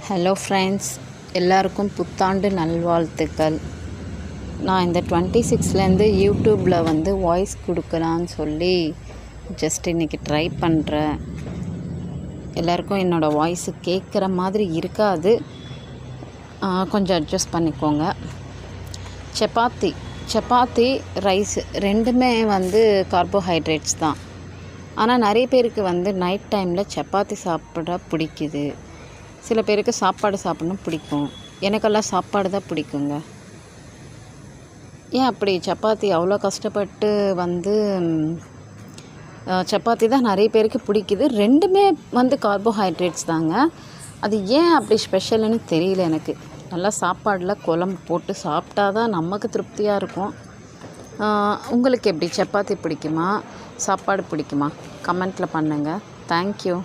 Hello friends, எல்லாருக்கும் புத்தாண்டு நல்வாழ்த்துக்கள். நான் இந்த 26லேருந்து யூடியூப்பில் வாய்ஸ் கொடுக்கலான்னு சொல்லி ஜஸ்ட் இன்றைக்கி ட்ரை பண்ணுறேன். எல்லாருக்கும் என்னோடய வாய்ஸு கேட்குற மாதிரி இருக்காது, கொஞ்சம் அட்ஜஸ்ட் பண்ணிக்கோங்க. சப்பாத்தி ரைஸ் ரெண்டுமே கார்போஹைட்ரேட்ஸ் தான். ஆனால் நிறைய பேருக்கு நைட் டைமில் சப்பாத்தி சாப்பிட பிடிக்குது. சில பேருக்கு சாப்பாடு சாப்பிடணும் பிடிக்கும். எனக்கெல்லாம் சாப்பாடு தான் பிடிக்குங்க. ஏன் அப்படி சப்பாத்தி அவ்வளோ கஷ்டப்பட்டு சப்பாத்தி தான் நிறைய பேருக்கு பிடிக்குது. ரெண்டுமே கார்போஹைட்ரேட்ஸ் தாங்க. அது ஏன் அப்படி ஸ்பெஷல்னு தெரியல எனக்கு. நல்லா சாப்பாடில் குழம்பு போட்டு சாப்பிட்டா தான் நமக்கு திருப்தியாக இருக்கும். உங்களுக்கு எப்படி சப்பாத்தி பிடிக்குமா, சாப்பாடு பிடிக்குமா? கமெண்ட்டில் பண்ணுங்கள். தேங்க்யூ.